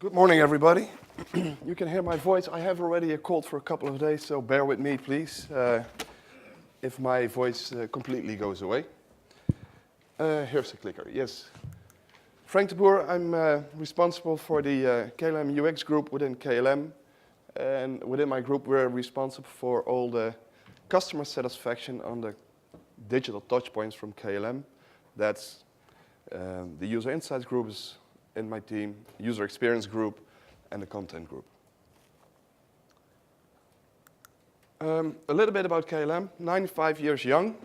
Good morning, everybody. You can hear my voice. I have already a cold for a couple of days, so bear with me, please, if my voice completely goes away. Here's the clicker, yes. Frank de Boer, I'm responsible for the KLM UX group within KLM. And within my group, we're responsible for all the customer satisfaction on the digital touchpoints from KLM. That's the user insights group is in my team, user experience group, and the content group. A little bit about KLM, 95 years young.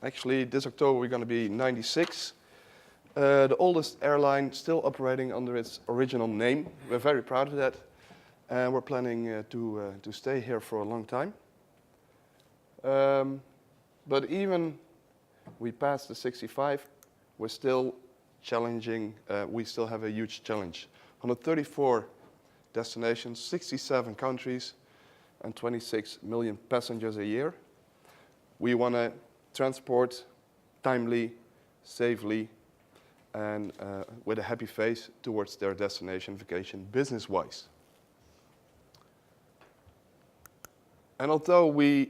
Actually, this October we're going to be 96. The oldest airline still operating under its original name. We're very proud of that. And we're planning to stay here for a long time. But even we passed the 65, we're still challenging, we still have a huge challenge. 134 destinations, 67 countries, and 26 million passengers a year. We want to transport timely, safely, and with a happy face towards their destination vacation business-wise. And although we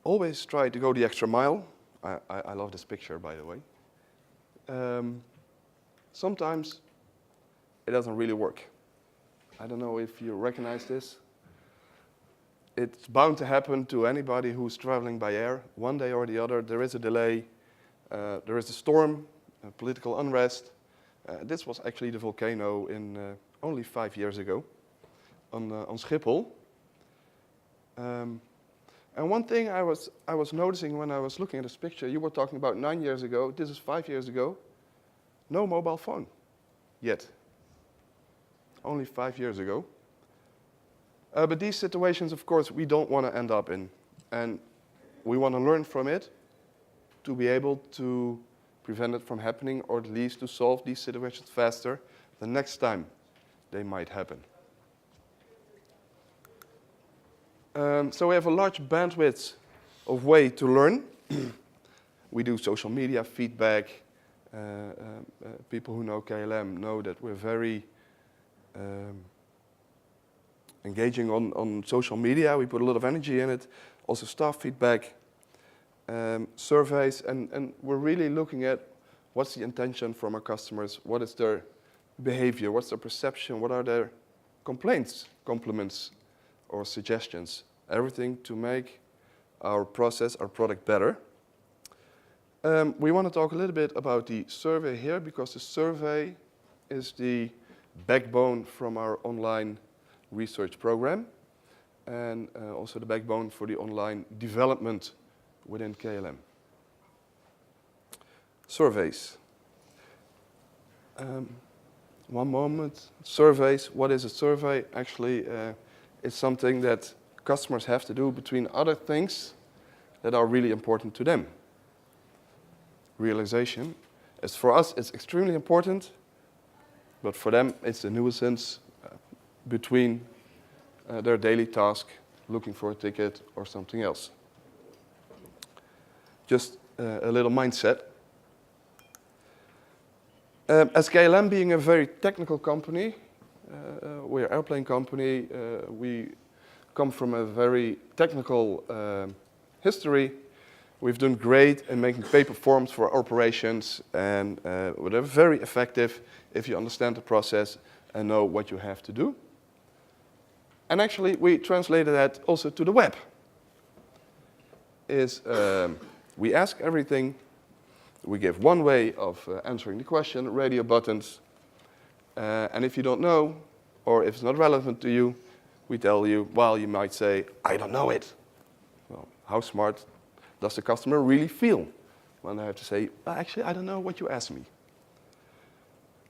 always try to go the extra mile, I love this picture, by the way. Sometimes it doesn't really work. I don't know if you recognize this. It's bound to happen to anybody who's traveling by air. One day or the other, there is a delay, there is a storm, political unrest. This was actually the volcano in only 5 years ago on Schiphol. And one thing I was noticing when I was looking at this picture, you were talking about 9 years ago, this is 5 years ago, no mobile phone yet. Only 5 years ago. But these situations, of course, we don't want to end up in. And we want to learn from it to be able to prevent it from happening, or at least to solve these situations faster the next time they might happen. So we have a large bandwidth of way to learn. We do social media feedback. People who know KLM know that we're very engaging on social media. We put a lot of energy in it. Also staff feedback, surveys, and we're really looking at what's the intention from our customers, what is their behavior, what's their perception, what are their complaints, compliments, or suggestions. Everything to make our process, our product better. We want to talk a little bit about the survey here, because the survey is the backbone from our online research program, and also the backbone for the online development within KLM. Surveys. One moment. Surveys. What is a survey? Actually, it's something that customers have to do between other things that are really important to them. Realization. As for us, it's extremely important, but for them, it's a nuisance between their daily task, looking for a ticket or something else. Just a little mindset. As KLM being a very technical company, we're an airplane company, we come from a very technical history. We've done great in making paper forms for operations, and we're very effective if you understand the process and know what you have to do. And actually, we translated that also to the web. We ask everything, we give one way of answering the question, radio buttons, and if you don't know, or if it's not relevant to you, we tell you, well, you might say, I don't know it. Well, how smart does the customer really feel when they have to say, well, actually, I don't know what you asked me?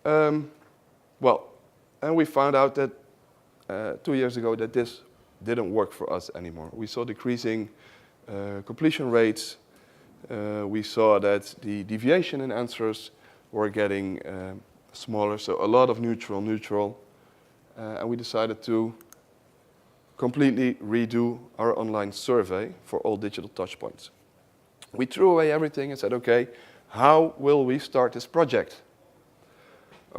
Well, and we found out that 2 years ago that this didn't work for us anymore. We saw decreasing completion rates. We saw that the deviation in answers were getting smaller, so a lot of neutral. And we decided to completely redo our online survey for all digital touchpoints. We threw away everything and said, okay, how will we start this project?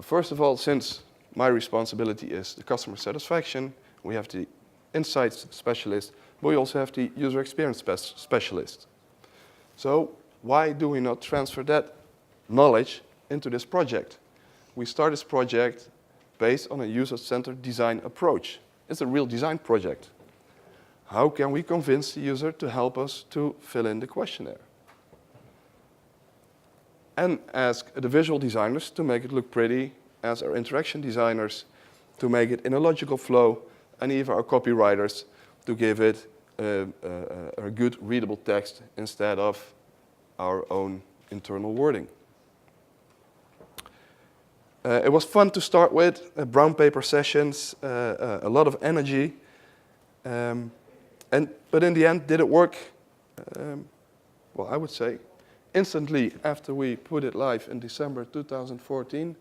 First of all, since my responsibility is the customer satisfaction, we have the insights specialist, but we also have the user experience specialist. So why do we not transfer that knowledge into this project? We start this project based on a user-centered design approach. It's a real design project. How can we convince the user to help us to fill in the questionnaire? And ask the visual designers to make it look pretty, as our interaction designers to make it in a logical flow, and even our copywriters to give it a good readable text instead of our own internal wording. It was fun to start with, brown paper sessions, a lot of energy. But in the end, did it work? Well, I would say instantly after we put it live in December 2014,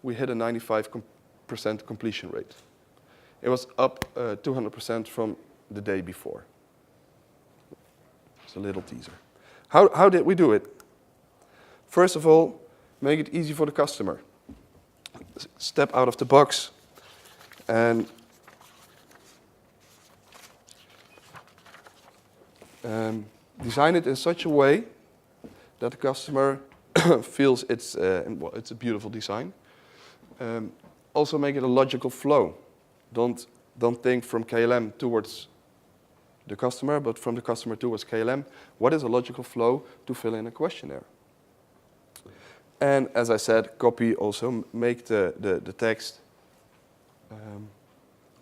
we hit a 95% completion rate. It was up 200% from the day before. It's a little teaser. How did we do it? First of all, make it easy for the customer. Step out of the box and design it in such a way that the customer feels it's a beautiful design. Also make it a logical flow. Don't think from KLM towards the customer, but from the customer towards KLM. What is a logical flow to fill in a questionnaire? And as I said, copy also make the text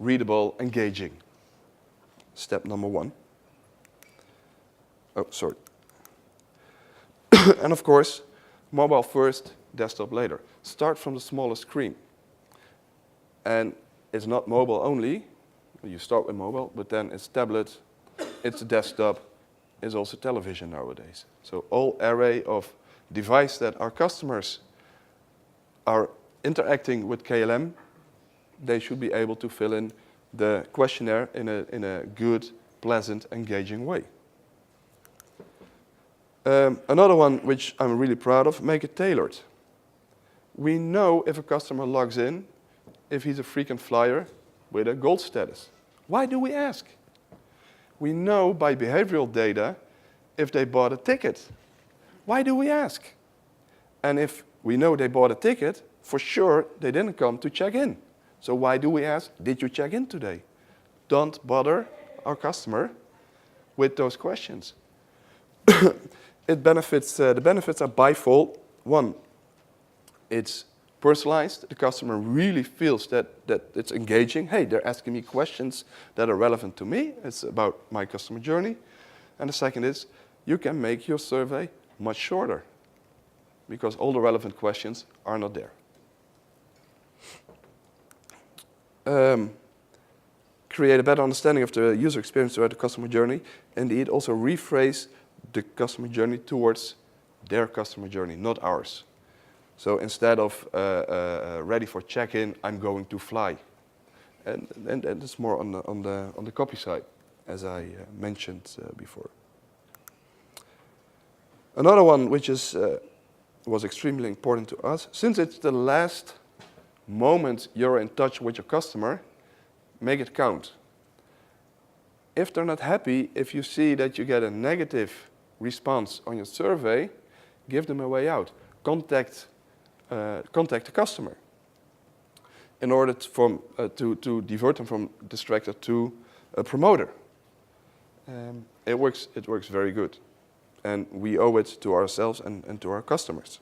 readable, engaging. Step number 1. Oh, sorry. And of course, mobile first, desktop later. Start from the smallest screen. And it's not mobile only. You start with mobile, but then it's tablet, it's desktop, it's also television nowadays. So all array of device that our customers are interacting with KLM, they should be able to fill in the questionnaire in a good, pleasant, engaging way. Another one which I'm really proud of, make it tailored. We know if a customer logs in, if he's a frequent flyer with a gold status. Why do we ask? We know by behavioral data if they bought a ticket. Why do we ask? And if we know they bought a ticket, for sure they didn't come to check in. So why do we ask, did you check in today? Don't bother our customer with those questions. The benefits are bifold. One, it's personalized. The customer really feels that it's engaging. Hey, they're asking me questions that are relevant to me. It's about my customer journey. And the second is, you can make your survey much shorter because all the relevant questions are not there. Create a better understanding of the user experience throughout the customer journey. Indeed, also rephrase the customer journey towards their customer journey, not ours. So instead of ready for check-in, I'm going to fly. And it's more on the copy side, as I mentioned before. Another one which was extremely important to us, since it's the last moment you're in touch with your customer, make it count. If they're not happy, if you see that you get a negative response on your survey, give them a way out. Contact the customer in order to divert them from distractor to a promoter. It works very good. And we owe it to ourselves and to our customers.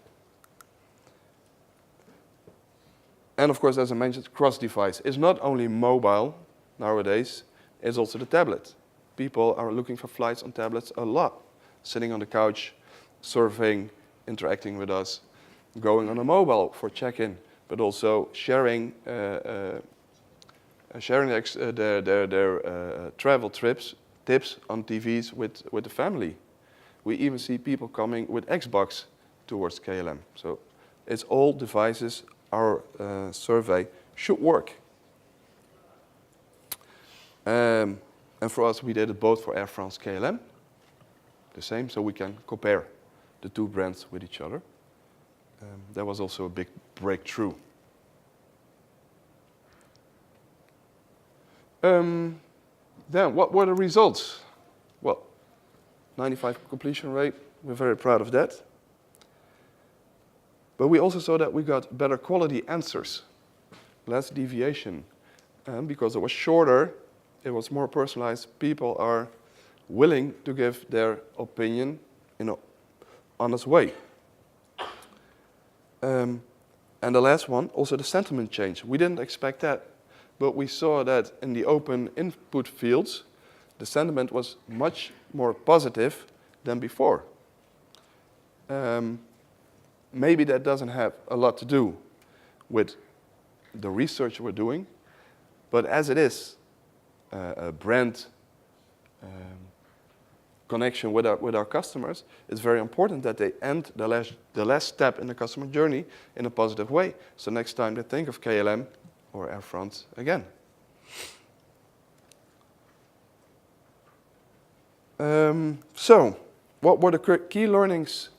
And of course, as I mentioned, cross-device. It's not only mobile nowadays, it's also the tablet. People are looking for flights on tablets a lot. Sitting on the couch, surfing, interacting with us, going on a mobile for check-in, but also sharing their travel tips on TVs with the family. We even see people coming with Xbox towards KLM. So it's all devices. Our survey should work. And for us, we did it both for Air France, KLM, the same, so we can compare the two brands with each other. That was also a big breakthrough. Then what were the results? Well, 95 completion rate, we're very proud of that. But we also saw that we got better quality answers, less deviation. And because it was shorter, it was more personalized. People are willing to give their opinion in an honest way. And the last one, also the sentiment change. We didn't expect that, but we saw that in the open input fields, the sentiment was much more positive than before. Maybe that doesn't have a lot to do with the research we're doing, but as it is a brand connection with our customers, it's very important that they end the last step in the customer journey in a positive way. So next time they think of KLM or Air France again. So, what were the key learnings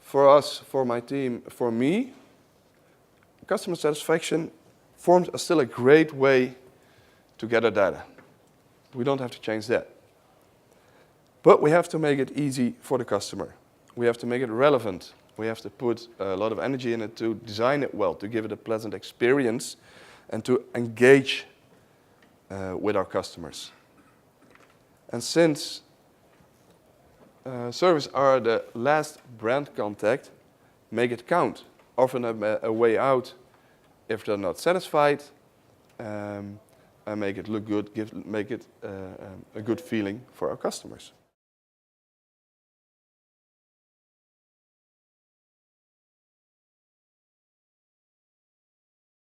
for us, for my team, for me? Customer satisfaction forms still a great way to gather data. We don't have to change that. But we have to make it easy for the customer. We have to make it relevant. We have to put a lot of energy in it to design it well, to give it a pleasant experience, and to engage with our customers. And since service are the last brand contact, make it count. Offer them a way out if they're not satisfied, and make it look good, make it a good feeling for our customers.